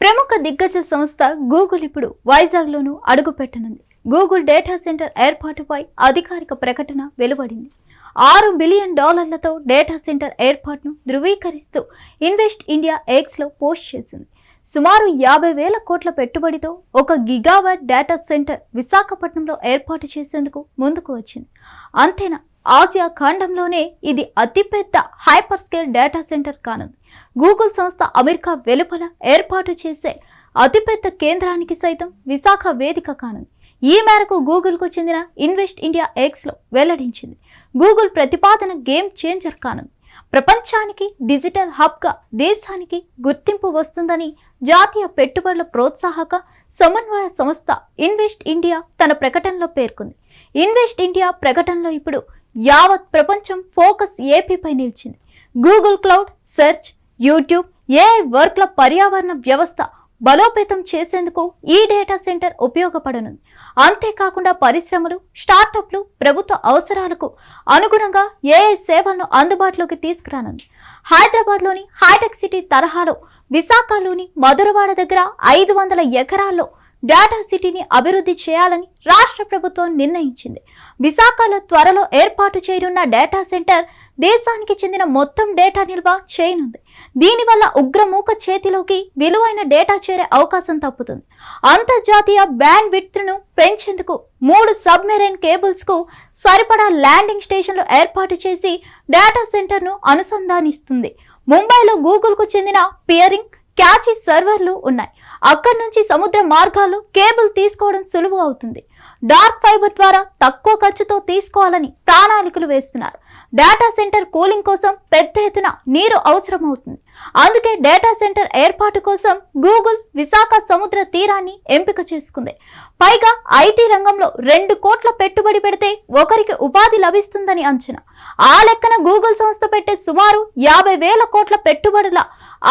ప్రముఖ దిగ్గజ సంస్థ గూగుల్ ఇప్పుడు వైజాగ్లోనూ అడుగుపెట్టనుంది. గూగుల్ డేటా సెంటర్ ఏర్పాటుపై అధికారిక ప్రకటన వెలువడింది. $6 బిలియన్ డేటా సెంటర్ ఏర్పాటును ధృవీకరిస్తూ ఇన్వెస్ట్ ఇండియా ఎక్స్లో పోస్ట్ చేసింది. సుమారు 50,000 కోట్ల పెట్టుబడితో 1 గిగావాట్ డేటా సెంటర్ విశాఖపట్నంలో ఏర్పాటు చేసేందుకు ముందుకు వచ్చింది. అంతేనా, ఆసియా ఖండంలోనే ఇది అతిపెద్ద హైపర్ స్కేల్ డేటా సెంటర్ కానుంది. గూగుల్ సంస్థ అమెరికా వెలుపల ఏర్పాటు చేసే అతిపెద్ద కేంద్రానికి సైతం విశాఖ వేదిక కానుంది. ఈ మేరకు గూగుల్కు చెందిన ఇన్వెస్ట్ ఇండియా ఎక్స్లో వెల్లడించింది. గూగుల్ ప్రతిపాదన గేమ్ చేంజర్ కానుంది. ప్రపంచానికి డిజిటల్ హబ్గా దేశానికి గుర్తింపు వస్తుందని జాతీయ పెట్టుబడుల ప్రోత్సాహక సమన్వయ సంస్థ ఇన్వెస్ట్ ఇండియా తన ప్రకటనలో పేర్కొంది. ఇన్వెస్ట్ ఇండియా ప్రకటనలో ఇప్పుడు యావత్ ప్రపంచం ఫోకస్ ఏపీపై నిలిచింది. Google cloud, search, YouTube, AI వర్క్ల పర్యావరణ వ్యవస్థ బలోపేతం చేసేందుకు ఈ డేటా సెంటర్ ఉపయోగపడనుంది. అంతేకాకుండా పరిశ్రమలు, స్టార్టప్లు ప్రభుత్వ అవసరాలకు అనుగుణంగా ఏఐ సేవలను అందుబాటులోకి తీసుకురానుంది. హైదరాబాద్లోని హైటెక్ సిటీ తరహాలో విశాఖలోని మధురవాడ దగ్గర 500 ఎకరాల్లో డేటా సిటీని అభివృద్ధి చేయాలని రాష్ట్ర ప్రభుత్వం నిర్ణయించింది. విశాఖలో త్వరలో ఏర్పాటు చేయనున్న డేటా సెంటర్ దేశానికి చెందిన మొత్తం డేటా నిల్వ చేయనుంది. దీనివల్ల ఉగ్రమూక చేతిలోకి విలువైన డేటా చేరే అవకాశం తప్పుతుంది. అంతర్జాతీయ బ్యాండ్ విడ్త్ను పెంచేందుకు 3 సబ్మెరైన్ కేబుల్స్ కు సరిపడా ల్యాండింగ్ స్టేషన్లు ఏర్పాటు చేసి డేటా సెంటర్ను అనుసంధానిస్తుంది. ముంబైలో గూగుల్కు చెందిన పియరింగ్, క్యాచీ సర్వర్లు ఉన్నాయి. అక్కడి నుంచి సముద్ర మార్గాలు కేబుల్ తీసుకోవడం సులువు అవుతుంది. డార్క్ ఫైబర్ ద్వారా తక్కువ ఖర్చుతో తీసుకోవాలని ప్రణాళికలు వేస్తున్నారు. డేటా సెంటర్ కూలింగ్ కోసం పెద్ద ఎత్తున నీరు అవసరమవుతుంది. అందుకే డేటా సెంటర్ ఏర్పాటు కోసం గూగుల్ విశాఖ సముద్ర తీరాన్ని ఎంపిక చేసుకుంది. పైగా ఐటీ రంగంలో 2 కోట్ల పెట్టుబడి పెడితే ఒకరికి ఉపాధి లభిస్తుందని అంచనా. ఆ లెక్కన గూగుల్ సంస్థ పెట్టే సుమారు 50,000 కోట్ల పెట్టుబడుల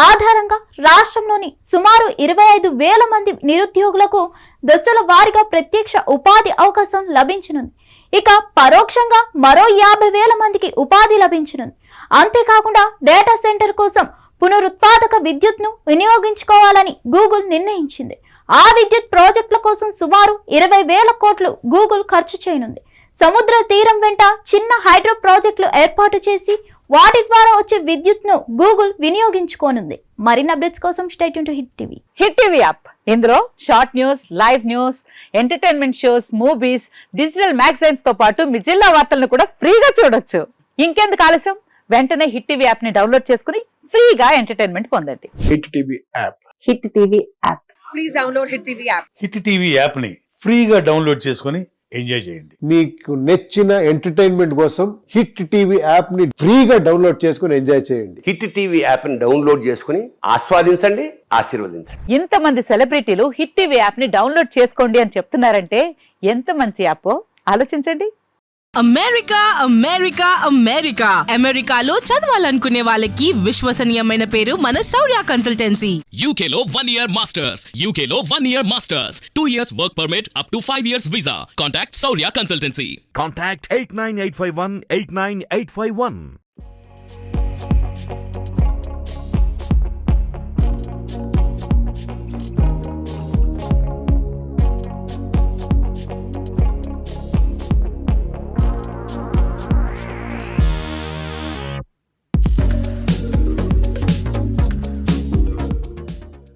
ఆధారంగా రాష్ట్రంలోని సుమారు 25,000 మంది నిరుద్యోగులకు దశల వారీగా ప్రత్యక్ష ఉపాధి అవకాశం లభించనుంది. ఇక పరోక్షంగా మరో 50,000 మందికి ఉపాధి లభించనుంది. అంతేకాకుండా డేటా సెంటర్ కోసం పునరుత్పాదక విద్యుత్ను వినియోగించుకోవాలని గూగుల్ నిర్ణయించింది. ఆ విద్యుత్ ప్రాజెక్టుల కోసం సుమారు 20,000 కోట్లు గూగుల్ ఖర్చు చేయనుంది. సముద్ర తీరం వెంట చిన్న హైడ్రో ప్రాజెక్టులు ఏర్పాటు చేసి వాటి ద్వారా వచ్చే విద్యుత్ను గూగుల్ వినియోగించుకోనుంది. మరిన్ని అప్డేట్స్ కోసం stay tune to hit TV. Hit TV app, ఇందులో short news, live news, entertainment shows, movies, digital magazines తో పాటు మీ జిల్లా వార్తలను కూడా ఫ్రీగా చూడొచ్చు. ఇంకెందుకు ఆలస్యం, వెంటనే హిట్ టీవీ యాప్ ని డౌన్లోడ్ చేసుకుని ఫ్రీగా ఎంటర్టైన్మెంట్ పొందండి. Hit TV app. Hit TV app. Please download hit TV app. Hit TV app ని ఫ్రీగా డౌన్లోడ్ చేసుకుని ఎంజాయ్ చేయండి. మీకు నచ్చిన ఎంటర్టైన్మెంట్ కోసం హిట్ టీవీ యాప్ ని ఫ్రీగా డౌన్లోడ్ చేసుకుని ఎంజాయ్ చేయండి. హిట్ టీవీ యాప్ ని డౌన్లోడ్ చేసుకుని ఆస్వాదించండి, ఆశీర్వదించండి. ఇంతమంది సెలబ్రిటీలు హిట్ టీవీ యాప్ ని డౌన్లోడ్ చేసుకోండి అని చెప్తున్నారంటే ఎంత మంచి యాప్ ఆలోచించండి. అమెరికా అమెరికా అమెరికా అమెరికాలో చదవాలనుకునే వాళ్ళకి విశ్వసనీయమైన పేరు మన శౌర్య కన్సల్టెన్సీ. UK లో 1 year masters. UK లో 1 year masters. 2 years work permit up to 5 years visa. Contact Saurya Consultancy. Contact 89851 89851.